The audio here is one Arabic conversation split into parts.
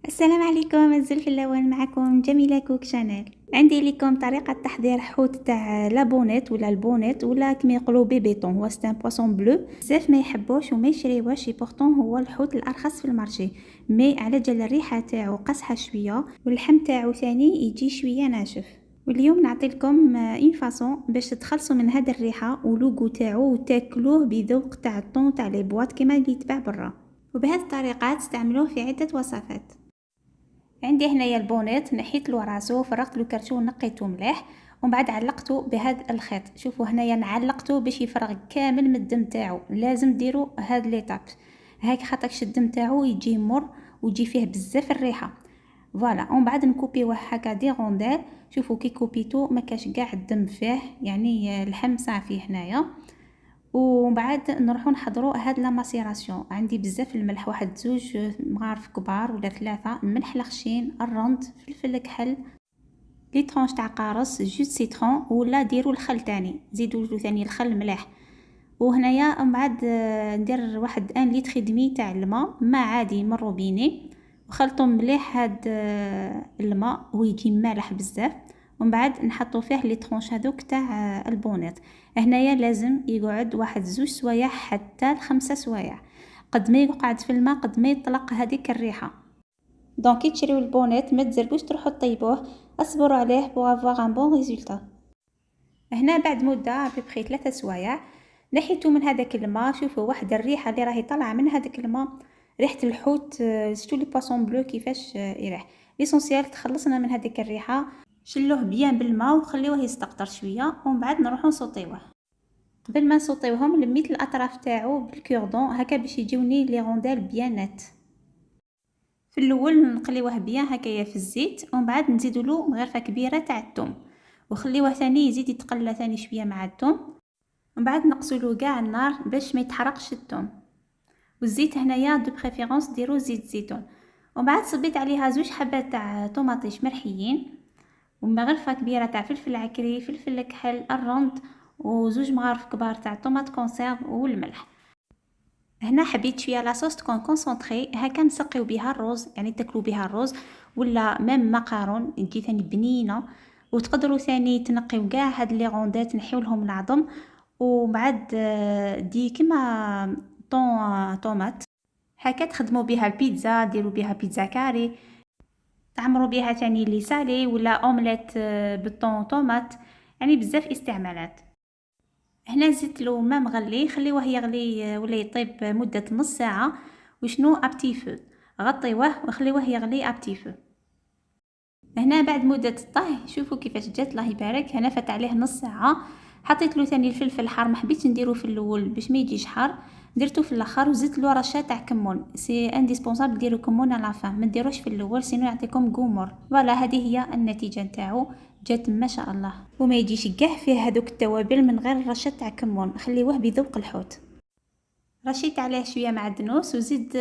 السلام عليكم، الزلفي اللون معكم جميلة كوك شانيل. عندي لكم طريقة تحضير حوت تاع لابونيت ولا البونيت ولا كما يقولوا بيبيطون. هو ستان بواسون بلو، بزاف ما يحبوش وما يشريوهش، بورتون هو الحوت الارخص في المارشي، مي على جال الريحه تاعو قصحه شويه واللحم تاعو ثاني يجي شويه ناشف. واليوم نعطي لكم اون فاصون باش تخلصوا من هذا الريحه ولوغو تاعو وتاكلوه بذوق تاع الطون تاع لي بواط كما اللي يتباع برا. وبهذه الطريقه تستعملوه في عده وصفات. عندي هنايا البونيت، نحيت له راسو، فرغت له كرتون، نقيته مليح ومن بعد علقته بهذا الخيط. شوفوا هنايا نعلقته باش يفرغ كامل من الدم تاعو. لازم ديروا هاد ليطاب هاك خاطرش الدم تاعو يجي مر ويجي فيه بزاف الريحه. فوالا ومن بعد نكوبيوه هكا دي غونديل. شوفوا كي كوبيتو ما كاش كاع الدم فيه، يعني اللحم صافي هنايا. ومن بعد نروحو نحضروا هاد لا ماسيراسيون. عندي بزاف الملح، واحد زوج مغارف كبار ولا ثلاثه ملح لخشين، الرند، فلفل كحل، لي طرونش تاع قارص، جوز سيترون، ولا ديروا الخل تاني، زيدوا له ثاني الخل مليح. وهنايا من بعد ندير واحد 1 لتر دمي تاع الماء، ماء عادي من روبيني، وخلطوا مليح هاد الماء ويجي مالح بزاف. ومن بعد نحطوا فيه لي طرونش هذوك تاع البونيت. هنايا لازم يقعد واحد 2 سوايع حتى 5 سوايع، قد ما يقعد في الماء قد ما يطلق هذيك الريحه. دونك كي تشريو البونيت ما تزربوش تروحوا طيبوه، اصبروا عليه بو افوار ان بون ريزولتا. هنا بعد مده ببخي 3 سوايع نحيتو من هذاك الماء. شوفوا واحد الريحه اللي راهي طالعه من هذاك الماء، ريحه الحوت، شتو لي بواسون بلو كيفاش يريح. ليسونسيال تخلصنا من هذيك الريحه. شلوه بيان بالماء وخليوه يستقطر شويه ومن بعد نروحو نسوطيوه. قبل ما نسوطيوهم لميت الاطراف تاعو بالكوردون هكا باش يجيوني لي غونديل بيان نت. في الاول نقليوه بيان هكايا في الزيت ومن بعد نزيدوا مغرفه كبيره تاع الثوم وخليوه ثاني يزيد يتقلى ثاني شويه مع الثوم. ومن بعد نقصلو كاع النار باش ما يتحرقش الثوم. والزيت هنايا دو بريفيرونس ديرو زيت زيتون. ومن بعد صبيت عليها 2 حبات تاع طوماطيش مرحيين ومغرفه كبيره تاع فلفل عكري، فلفل كحل، الرند، و2 مغارف كبار تاع طوماط كونسيرف والملح. هنا حبيت شويه لاصوص تكون كونسونطري هكا نسقيو بها الروز، يعني تاكلوا بها الروز ولا ميم مقارون تجي ثاني بنينه. وتقدروا ثاني تنقيو كاع هاد لي غوندات تنحيو لهم العظم وبعد دي كيما طون طوماط هكا تخدموا بها البيتزا، ديروا بها بيتزا كاري، تعمروا بها ثاني لي سالي ولا اومليت بالطون طوماط، يعني بزاف استعمالات. هنا زدت له ماء مغلي، خليوه يغلي ولا يطيب مده نص ساعه. وشنو ابتي فو، غطيوه وخليوه يغلي ابتي فو. هنا بعد مده الطهي شوفوا كيفاش جات، الله يبارك. هنا فات عليه نص ساعه. حطيت له ثاني الفلفل الحار، ما حبيتش نديرو في الاول باش ما يجيش حار، درتو في الاخر. وزدت له رشه تاع كمون، سي انديسبونسابل ديروا كمون على لافان، ما ديروش في الاول سينو يعطيكم غومور. فوالا هذه هي النتيجه نتاعو، جات ما شاء الله. وما يجيش كاع فيه هذوك التوابل من غير رشه تاع كمون، خليوه بذوق الحوت. رشيت عليه شويه معدنوس وزيد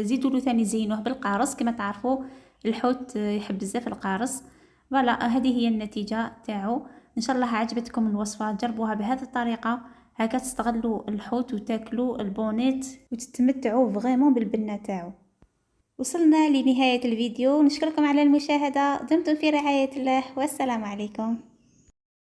زيدوا له ثاني زينوه بالقارص. كما تعرفوا الحوت يحب بزاف القارص. فوالا هذه هي النتيجه تاعو. ان شاء الله عجبتكم الوصفه، جربوها بهذه الطريقه هكا تستغلوا الحوت وتاكلوا البونيت وتتمتعوا فريمون بالبنه تاعو. وصلنا لنهايه الفيديو، نشكركم على المشاهده، دمتم في رعايه الله والسلام عليكم.